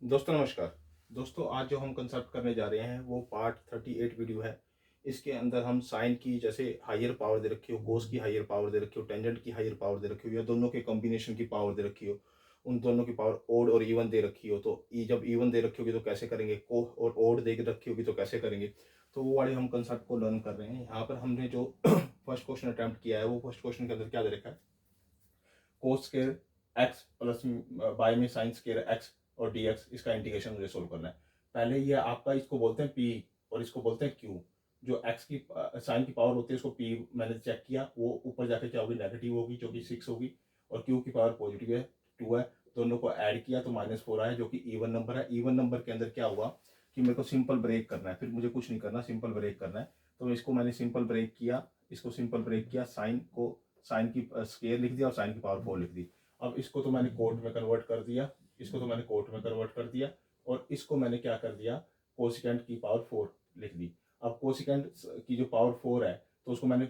दोस्तों नमस्कार। दोस्तों आज जो हम कंसेप्ट करने जा रहे हैं वो पार्ट 38 वीडियो है। इसके अंदर हम साइन की जैसे हायर पावर दे रखी हो, कोस की हायर पावर दे रखी हो, टेंजेंट की हायर पावर दे रखी हो या दोनों के कॉम्बिनेशन की पावर दे रखी हो, उन दोनों की पावर ओड और इवन दे रखी हो तो जब इवन दे रखी होगी तो कैसे करेंगे, को और ओड दे रखी होगी तो कैसे करेंगे। तो वो वाले हम कंसेप्ट को लर्न कर रहे हैं। यहाँ पर हमने जो फर्स्ट क्वेश्चन अटैम्प्ट किया है वो फर्स्ट क्वेश्चन के अंदर क्या दे रखा है, cos square x plus by में साइन स्केयर एक्स और डी एक्स, इसका इंटीग्रेशन मुझे सोल्व करना है। पहले ये आपका इसको बोलते हैं पी और इसको बोलते हैं क्यू। जो एक्स की साइन की पावर होती है उसको पी मैंने चेक किया, वो ऊपर जाके क्या होगी, नेगेटिव होगी जो कि 6 होगी, और क्यू की पावर पॉजिटिव है 2 है। दोनों को ऐड किया तो -4 आया जो कि इवन नंबर है। इवन नंबर के अंदर क्या हुआ कि मेरे को सिंपल ब्रेक करना है, फिर मुझे कुछ नहीं करना, सिंपल ब्रेक करना है। तो इसको मैंने सिंपल ब्रेक किया, इसको सिंपल ब्रेक किया, साइन की स्केयर लिख दिया और साइन की पावर 4 लिख दी। अब इसको तो मैंने कोट में कन्वर्ट कर दिया, इसको तो मैंने कोट में कन्वर्ट कर दिया, और इसको मैंने क्या कर दिया, कोसिकेंट की पावर 4 लिख दी। अब कोसिकेंट की जो पावर 4 है तो उसको मैंने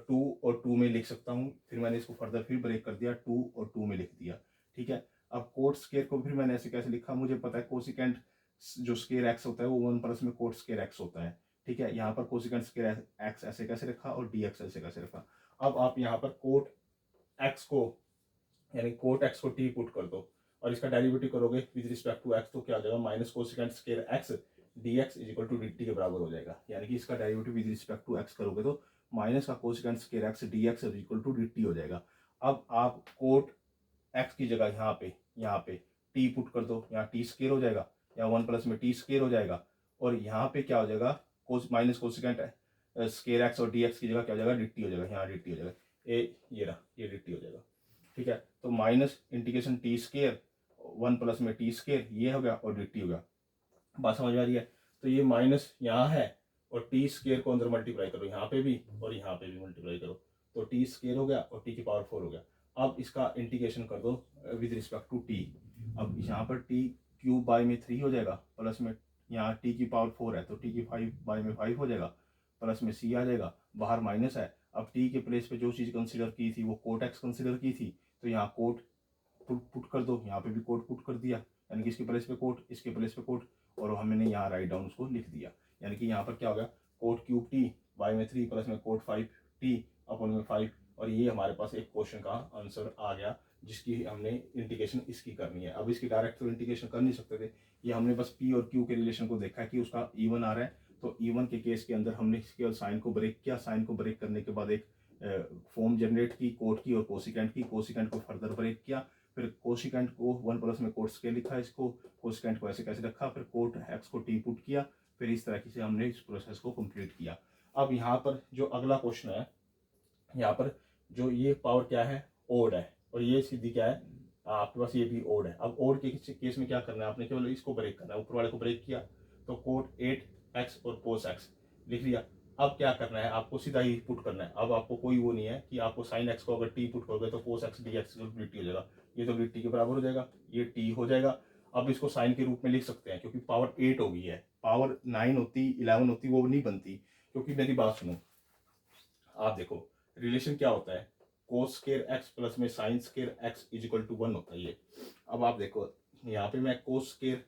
2 और 2 में लिख सकता हूँ। फिर मैंने इसको फर्दर फिर ब्रेक कर दिया, 2 और 2 में लिख दिया। ठीक है। अब कोट स्केयर को फिर मैंने ऐसे कैसे लिखा, मुझे पता है कोसिकेंट जो स्केयर एक्स होता है वो 1 प्लस में कोट स्केयर एक्स होता है। ठीक है। यहाँ पर कोसिकेंट स्केयर एक्स ऐसे कैसे रखा और डी एक्स ऐसे कैसे रखा। अब आप यहाँ पर कोट एक्स को यानी कोट एक्स को टी पुट कर दो और इसका डेरिवेटिव करोगे विद रिस्पेक्ट टू एक्स तो क्या हो जाएगा, minus cosecant square x d x is equal to d t के बराबर हो जाएगा। यानी कि इसका derivative with respect to x करोगे तो माइनस का cosecant square x d x is equal to d t हो जाएगा। अब आप कोट एक्स की जगह यहाँ पे टी पुट कर दो, यहाँ टी स्केयर हो जाएगा या 1 प्लस में टी स्केयर हो जाएगा, और यहाँ पे क्या हो जाएगा, कोस माइनस कोसिकेंट स्केयर एक्स और डी एक्स की जगह क्या हो जाएगा, डी टी हो जाएगा। यहाँ डी टी हो जाएगा, ये रहा, ये डी टी हो जाएगा। ठीक है। तो minus integration T square 1 plus में टी स्केयर ये हो गया और डी टी हो गया। बात समझ में आ रही है। तो ये माइनस यहाँ है और टी स्केयर को अंदर मल्टीप्लाई करो, यहाँ पे भी और यहाँ पे भी मल्टीप्लाई करो, तो टी स्केयर हो गया और टी की पावर 4 हो गया। अब इसका इंटीग्रेशन कर दो विद रिस्पेक्ट टू टी। अब यहाँ पर टी क्यूब बाय में 3 हो जाएगा, प्लस में यहाँ टी की पावर 4 है तो टी की 5 बाय में 5 हो जाएगा, प्लस में सी आ जाएगा, बाहर माइनस है। अब टी के प्लेस पे जो चीज़ कंसिडर की थी वो कोट एक्स कंसिडर की थी, तो यहाँ कोट पुट कर दो, यहाँ पे भी कोट पुट कर दिया, यानी कि इसके प्लेस पे कोट, इसके प्लेस पे कोट, और हमने यहाँ राइट डाउन उसको लिख दिया। यानी कि यहाँ पर क्या हो गया, कोट क्यूब टी बाय में 3 प्लस में कोट 5 टी अपन में 5, और ये हमारे पास एक क्वेश्चन का आंसर आ गया जिसकी हमने इंटीग्रेशन इसकी करनी है। अब इसकी डायरेक्ट तो इंटीग्रेशन कर नहीं सकते थे, ये हमने बस पी और क्यू के रिलेशन को देखा कि उसका इवन आ रहा है, तो इवन के केस के अंदर हमने इसके साइन को ब्रेक किया, साइन को ब्रेक करने के बाद एक फॉर्म जनरेट की कोट की और कोसिकेंट की, कोसिकेंट को फर्दर ब्रेक किया, फिर कोसिकेंट को 1 प्लस में कोट स्केयर लिखा, इसको कोसिकेंट को ऐसे कैसे रखा, फिर कोट एक्स को टी पुट किया, फिर इस तरीके से हमने इस प्रोसेस को कंप्लीट किया। अब यहाँ पर जो अगला क्वेश्चन है, यहाँ पर जो ये पावर क्या है, ओड है, और ये सीधी क्या है आपके पास, ये भी ओड है। अब ओड के केस में क्या करना है, आपने केवल इसको ब्रेक करना है, ऊपर वाले को ब्रेक किया तो कोट 8x और कोस एक्स लिख लिया। अब क्या करना है, आपको सीधा ही पुट करना है। अब आपको कोई वो नहीं है कि आपको साइन एक्स को अगर टी पुट करोगे तो cos x d x D t हो जाएगा, ये तो डी टी के बराबर हो जाएगा, ये टी हो जाएगा। अब इसको साइन के रूप में लिख सकते हैं क्योंकि पावर 8 हो गई है, पावर 9 होती 11 होती वो नहीं बनती। क्योंकि मेरी बात सुनो, आप देखो रिलेशन क्या होता है, कोस स्केयर एक्स प्लस में sine square x is equal to 1 होता है ये। अब आप देखो यहाँ पे मैं cos square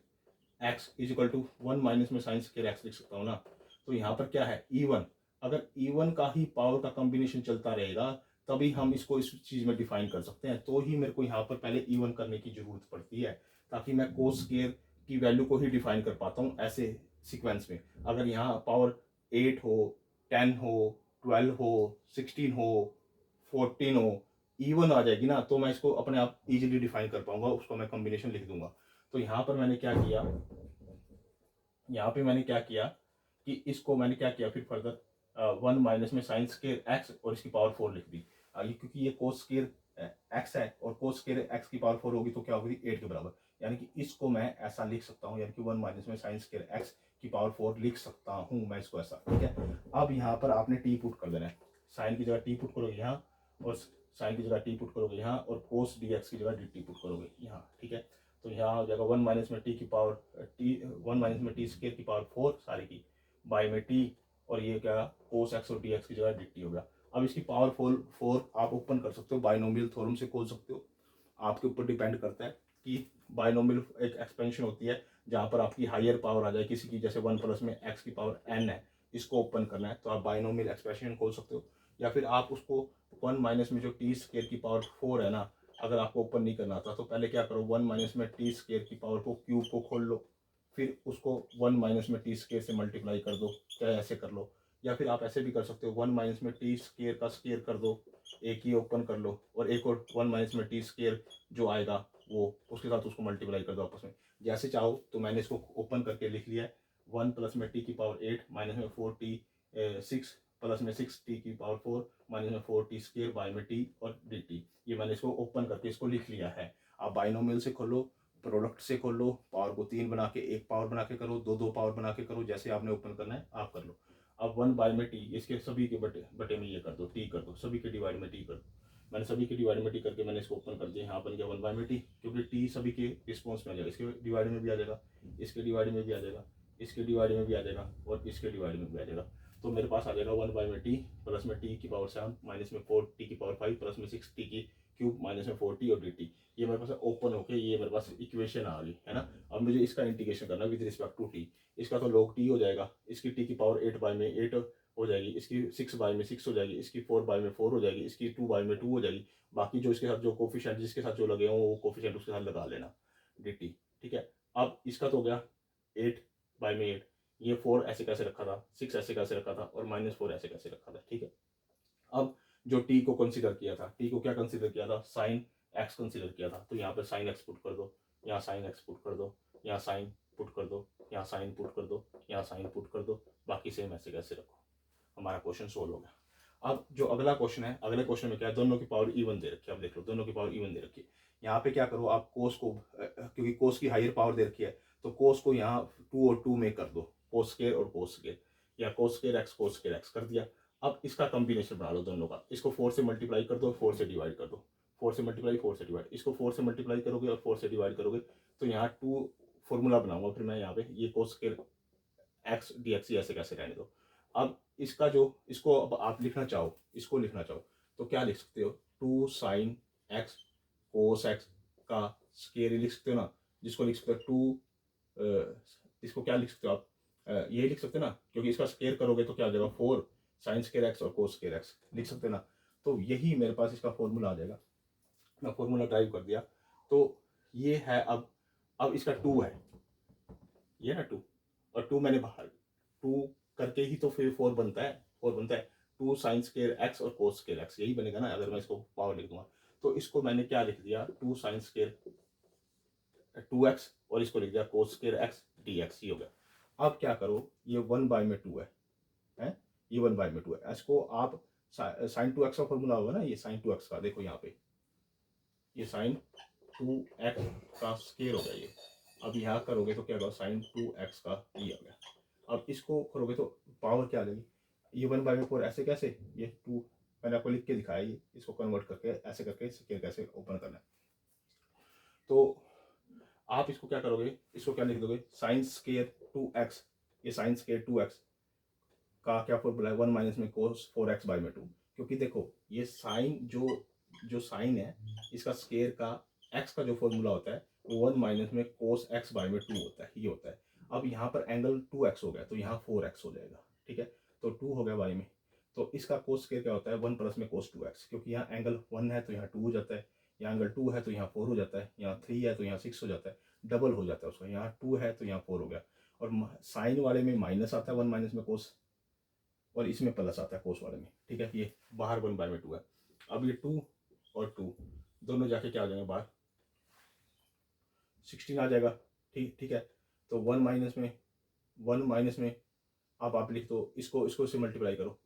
x is equal to 1 minus में साइन स्केयर एक्स लिख सकता हूँ ना। तो यहाँ पर क्या है, इवन, अगर इवन का ही पावर का कॉम्बिनेशन चलता रहेगा तभी हम इसको इस चीज़ में डिफाइन कर सकते हैं। तो ही मेरे को यहाँ पर पहले इवन करने की जरूरत पड़ती है ताकि मैं कोस स्केयर की वैल्यू को ही डिफाइन कर पाता हूँ ऐसे सीक्वेंस में। अगर यहाँ पावर 8 हो, 10 हो, 12 हो, 16 हो, 14 हो, इवन आ जाएगी ना, तो मैं इसको अपने आप इजीली डिफाइन कर पाऊंगा, उसको मैं कॉम्बिनेशन लिख दूंगा। तो यहाँ पर मैंने क्या किया, यहाँ पे मैंने क्या किया कि इसको मैंने क्या किया, फिर फर्दर 1 माइनस में साइन स्केयर एक्स और इसकी पावर 4 लिख दी। आगे क्योंकि ये कोस स्केयर एक्स है और कोस स्केयर एक्स की पावर 4 होगी तो क्या होगी, 8 के बराबर। यानी कि इसको मैं ऐसा लिख सकता हूँ, यानी कि 1 माइनस में साइन स्केयर एक्स की पावर 4 लिख सकता हूँ मैं इसको ऐसा। ठीक है। अब यहाँ पर आपने टी पुट कर देना है, साइन की जगह टी पुट करोगे यहाँ, और साइन की जगह टी पुट करोगे यहाँ, और कोस डी एक्स की जगह डी टी पुट करोगे यहाँ। ठीक है। तो यहाँ हो जाएगा 1 माइनस में टी की पावर टी, 1 माइनस में टी स्केयर की पावर 4 सारी की, बाई में टी, और ये क्या कोस एक्स और डी एक्स की जगह डी टी हो गया। अब इसकी पावर 4 आप ओपन कर सकते हो, बाइनोमियल थ्योरम से खोल सकते हो, आपके ऊपर डिपेंड करता है। की बायनोमियल एक एक्सपेंशन होती है जहाँ पर आपकी हायर पावर आ जाए किसी की, जैसे 1 प्लस में x की पावर n है, इसको ओपन करना है तो आप बायनोमियल एक्सपेंशन खोल सकते हो। या फिर आप उसको 1 माइनस में जो टी स्केयर की पावर 4 है ना, अगर आपको ओपन नहीं करना था तो पहले क्या करो, 1 माइनस में टी स्केयर की पावर को क्यूब को खोल लो, फिर उसको 1 माइनस में टी स्केयर से मल्टीप्लाई कर दो, चाहे ऐसे कर लो। या फिर आप ऐसे भी कर सकते हो, 1 माइनस में टी स्केयर का स्केयर कर दो, एक ही ओपन कर लो, और एक और 1 माइनस में टी स्केयर जो आएगा वो उसके साथ उसको मल्टीप्लाई कर दो आपस में, जैसे चाहो। तो मैंने इसको ओपन करके लिख लिया है, 1 प्लस में टी की पावर 8 माइनस में 4 टी 6 प्लस में 6 टी की पावर 4 माइनस में 4 टी स्केयर बाय में टी और डी टी। ये मैंने इसको ओपन करके इसको लिख लिया है। आप बाइनोमियल से खोलो, प्रोडक्ट से खोलो, पावर को 3 बना के एक पावर बना के करो, दो पावर बना के करो, जैसे आपने ओपन करना है आप कर लो। अब 1 बाय में टी, इसके सभी के बटे बटे में ये कर दो, टी कर दो, सभी के डिवाइड में टी कर दो। मैंने सभी के डिवाइड में टी करके मैंने इसको ओपन कर दिया, यहाँ बन गया 1 बाय में टी, क्योंकि टी सभी के रिस्पॉन्स में आ जाएगा, इसके डिवाइड में भी आ जाएगा, इसके डिवाइड में भी आ जाएगा, इसके डिवाइड में भी आ जाएगा, और इसके डिवाइड में भी आ जाएगा। तो मेरे पास आ जाएगा 1 बाय में टी प्लस में टी की पावर 7 माइनस में 4 टी की पावर 5 प्लस में 6 टी की क्यूब माइनस में 4 टी और डी टी। ये मेरे पास ओपन होके ये मेरे पास इक्वेशन आ गई है ना। अब मुझे इसका इंटीग्रेशन करना है विद रिस्पेक्ट टू टी। इसका तो log टी हो जाएगा, इसकी टी की पावर 8 बाय में 8 हो जाएगी, इसकी 6 बाय में 6 हो जाएगी, इसकी 4 बाय में 4 हो जाएगी, इसकी 2 बाय में 2 हो जाएगी। बाकी जो इसके साथ जो कोफिशिएंट जिसके साथ जो लगे हों वो कोफिशिएंट उसके साथ लगा लेना, डी टी। ठीक है, अब इसका तो हो गया 8 बाय में 8, ये 4 ऐसे कैसे रखा था, 6 ऐसे कैसे रखा था, और -4 ऐसे कैसे रखा था। ठीक है, अब जो टी को कंसीडर किया था, टी को क्या कंसीडर किया था, साइन एक्स कंसीडर किया था, तो यहाँ पर साइन एक्स पुट कर दो, यहाँ साइन एक्स पुट कर दो, यहाँ साइन पुट कर दो, यहाँ साइन पुट कर दो, यहाँ साइन पुट कर दो, बाकी सेम ऐसे कैसे रखो। हमारा क्वेश्चन सोल्व हो गया। अब जो अगला क्वेश्चन है, अगले क्वेश्चन में क्या है, दोनों की पावर इवन दे रखी है। अब देख लो, दोनों की पावर इवन दे रखी है। यहाँ पे क्या करो, आप कोस को, क्योंकि कोस की हायर पावर दे रखी है, तो कोस को यहाँ 2 और 2 में कर दो, कोस स्क्वायर और कोस स्क्वायर, या कोस स्क्वायर एक्स कर दिया। अब इसका कॉम्बिनेशन बना लो दोनों का, इसको 4 से मल्टीप्लाई कर दो, 4 से डिवाइड कर दो, 4 से मल्टीप्लाई 4 से डिवाइड, इसको 4 से मल्टीप्लाई करोगे और 4 से डिवाइड करोगे तो यहाँ 2 फॉर्मूला बनाऊंगा फिर मैं यहाँ पे, ये कोस स्क्वायर एक्स डी एक्स ऐसे कैसे रहने दो। अब इसका जो, इसको अब आप लिखना चाहो, इसको लिखना चाहो तो क्या लिख सकते हो, 2 साइन एक्स कोस एक्स का स्क्वायर लिख सकते हो ना, जिसको लिख सकते हो 2, इसको क्या लिख सकते हो आप, ये लिख सकते हो ना, क्योंकि इसका स्क्वायर करोगे तो क्या आ जाएगा 4 साइन स्क्वायर एक्स और कोस स्क्वायर एक्स लिख सकते हैं ना। तो यही मेरे पास इसका फॉर्मूला आ जाएगा, मैं फॉर्मूला टाइप कर दिया तो ये है। अब इसका 2 है, ये ना 2, और 2 मैंने बाहर 2 करके ही तो फिर 4 बनता है, 4 बनता है, 2 साइन स्क्वायर एक्स और कोस स्क्वायर एक्स, यही बनेगा ना अगर मैं इसको पावर लिख दूंगा। तो इसको मैंने क्या लिख दिया, 2 साइन स्क्वायर 2x, और इसको लिख दिया cos square x d x, ही हो गया। अब क्या करो, ये 1 बाय में 2 है, ये 1 बाय में 2 है, इसको आप साइन 2x का फॉर्मूला होगा ना, ये साइन 2x का, देखो यहाँ पे ये साइन 2x का स्क्वायर हो गया ये। अब यहाँ करोगे तो क्या होगा, साइन 2x का ये आ गया। अब इसको करोगे तो पावर क्या आ जाएगी, ये 1 बाय में 4 ऐसे कैसे, ये 2 मैंने आपको लिख के दिखाया, ये इसको कन्वर्ट करके ऐसे करके स्क्वायर कैसे ओपन करना है। तो आप इसको क्या करोगे, इसको क्या लिख दोगे, साइन स्क्वायर 2x, ये साइन स्क्वायर 2x का क्या फॉर्मूला है, 1 माइनस में कोस 4x बाय में 2। क्योंकि देखो ये साइन जो साइन है इसका स्क्वायर का x का जो फॉर्मूला होता है वो 1 माइनस में कोस x बाय में 2 होता है, ये होता है। अब यहाँ पर एंगल 2x हो गया तो यहाँ 4x हो जाएगा। ठीक है, तो 2 हो गया बाय में, तो इसका कोस स्क्वायर क्या होता है, 1 प्लस में कोस 2x, क्योंकि यहाँ एंगल 1 है तो यहाँ 2 हो जाता है, यहाँ एंगल 2 है तो यहाँ 4 हो जाता है, यहाँ 3 है तो यहाँ 6 हो जाता है, डबल हो जाता है उसका, यहाँ 2 है तो यहाँ 4 हो गया। और साइन वाले में माइनस आता है 1 माइनस में कोस, और इसमें प्लस आता है कोस वाले में। ठीक है, ये बाहर 1 बाय में 2 है। अब ये 2 और 2 दोनों जाके क्या आ जाएंगे बाहर, 16 आ जाएगा। ठीक है, तो 1 माइनस में अब आप लिख दो, इसको इससे मल्टीप्लाई करो,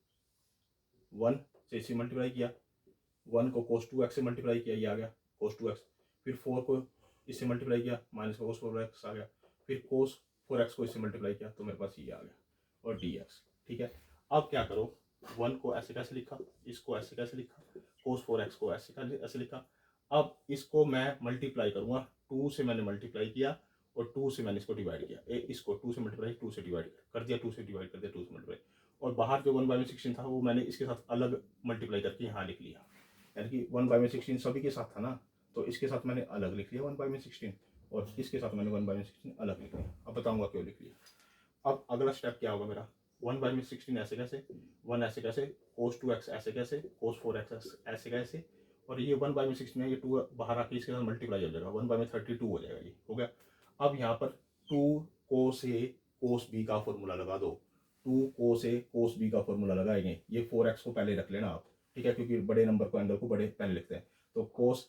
1 से इसे मल्टीप्लाई किया, 1 को कोस 2x से मल्टीप्लाई किया, ये आ गया कोस 2x, फिर 4 को इससे मल्टीप्लाई किया, माइनस कोस 4x आ गया, फिर कोस 4x को इससे मल्टीप्लाई किया तो मेरे पास ये आ गया, और dx। ठीक है, अब क्या करो, 1 को ऐसे कैसे लिखा, इसको ऐसे कैसे लिखा, कोस 4x को ऐसे लिखा। अब इसको मैं मल्टीप्लाई करूँगा, 2 से मैंने मल्टीप्लाई किया और 2 से मैंने इसको डिवाइड किया, इसको 2 से मल्टीप्लाई 2 से डिवाइड कर दिया, 2 से डिवाइड कर दिया, 2 से मल्टीप्लाई, और बाहर जो 1 बाय में 16 था वो मैंने इसके साथ अलग मल्टीप्लाई करके यहाँ लिख लिया, यानी कि 1 बाय में 16 सभी के साथ था ना, तो इसके साथ मैंने अलग लिख लिया 1/16 और इसके साथ मैंने 1/16 अलग लिख लिया। अब बताऊंगा क्यों लिख लिया। अब अगला स्टेप क्या होगा मेरा, 1/16 ऐसे कैसे, 1 ऐसे कैसे, cos 2x ऐसे कैसे, cos 4x ऐसे कैसे, और ये 1/16 है, ये 2 बाहर आके इसके साथ मल्टीप्लाई हो जाएगा, 1/32 हो जाएगा, ये हो गया। अब यहाँ पर 2 cos a cos b का फॉर्मूला लगा दो, 2 cos a cos b का फॉर्मूला लगाएंगे। ये 4x को पहले रख लेना आप, ठीक है, क्योंकि बड़े नंबर को एंगल को बड़े पहले लिखते हैं। तो cos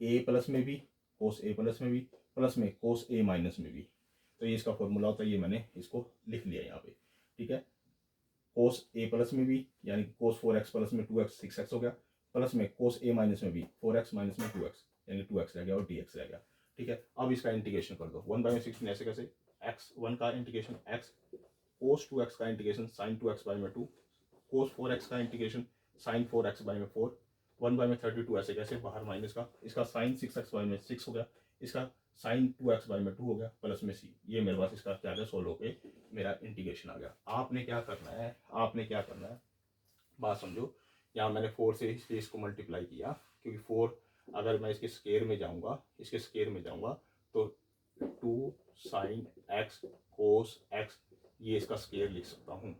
a प्लस में भी, cos a प्लस में भी, प्लस में cos a माइनस में भी, तो ये इसका फॉर्मूला होता है। ये मैंने इसको लिख लिया यहाँ पे, ठीक है। cos a प्लस में भी यानी cos 4x प्लस में 2x 6x हो गया, प्लस में cos a माइनस में भी 4x माइनस में 2x यानी 2x रह गया और dx रह गया, ठीक है। अब इसका इंटीग्रेशन कर दो, 1/16 ऐसे कैसे, x1 का इंटीग्रेशन x, cos 2x का integration sin 2x/2, cos 4x का इंटीग्रेशन sin 4x/4, 1/32 ऐसे कैसे, बाहर माइनस का, इसका sin 6x/6 हो गया, इसका sin 2x/2 हो गया, प्लस में c, ये मेरे पास इसका क्या है, सोल्व होके मेरा इंटीग्रेशन आ गया। आपने क्या करना है, आपने क्या करना है, बात समझो। यहाँ मैंने 4 से इसको मल्टीप्लाई किया, क्योंकि 4 अगर मैं इसके स्केयर में जाऊँगा, इसके स्केयर में जाऊँगा तो 2 sin x cos x, ये इसका स्केयर लिख सकता हूँ,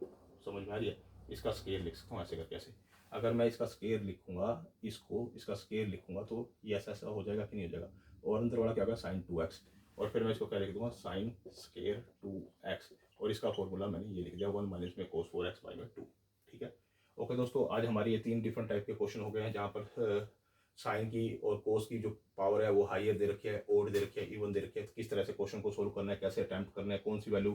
समझ में आ रही है, इसका स्केयर लिख सकता हूँ ऐसे करके। ऐसे अगर मैं इसका स्केयर लिखूंगा, इसको इसका स्केयर लिखूंगा तो ये ऐसा ऐसा हो जाएगा कि नहीं हो जाएगा, और अंदर वाला क्या होगा sin 2x, और फिर मैं इसको क्या लिख दूंगा sin स्केयर 2x, और इसका फॉर्मूला मैंने ये लिख दिया 1 माइनस में cos 4x/2, ठीक है। ओके दोस्तों, आज हमारी ये 3 डिफरेंट टाइप के क्वेश्चन हो गए हैं, जहाँ पर साइन की और कोस की जो पावर है वो हायर दे रखी है, ओड दे रखी है, इवन दे रखी है। किस तरह से क्वेश्चन को सोल्व करना है, कैसे अटैम्प्ट करना है, कौन सी वैल्यू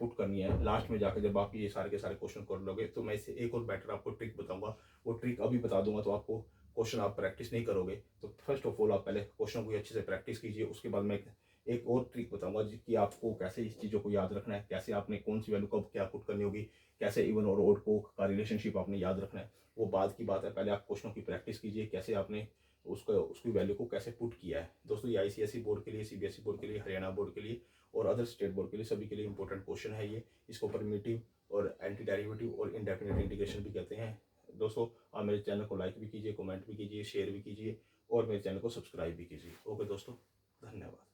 पुट करनी है, लास्ट में जाकर जब आप ये सारे के सारे क्वेश्चन कर लोगे तो मैं इससे एक और बेटर आपको ट्रिक बताऊंगा। वो ट्रिक अभी बता दूंगा तो आपको क्वेश्चन आप प्रैक्टिस नहीं करोगे, तो फर्स्ट ऑफ ऑल आप पहले क्वेश्चन को अच्छे से प्रैक्टिस कीजिए। उसके बाद मैं एक और ट्रिक बताऊंगा कि आपको कैसे इस चीज़ों को याद रखना है, कैसे आपने कौन सी वैल्यू कब क्या पुट करनी होगी, कैसे इवन और ओड को का रिलेशनशिप आपने याद रखना है, वो बाद की बात है। पहले आप क्वेश्चनों की प्रैक्टिस कीजिए, कैसे आपने उसकी वैल्यू को कैसे पुट किया है। दोस्तों ये ICSE बोर्ड के लिए, CBSE बोर्ड के लिए, हरियाणा बोर्ड के लिए और अदर स्टेट बोर्ड के लिए, सभी के लिए इंपॉर्टेंट क्वेश्चन है ये। इसको परमिटिव और एंटी डेरिवेटिव और इंडेफिनिट इंटीग्रेशन भी कहते हैं। दोस्तों आप मेरे चैनल को लाइक भी कीजिए, कमेंट भी कीजिए, शेयर भी कीजिए और मेरे चैनल को सब्सक्राइब भी कीजिए। ओके दोस्तों, धन्यवाद।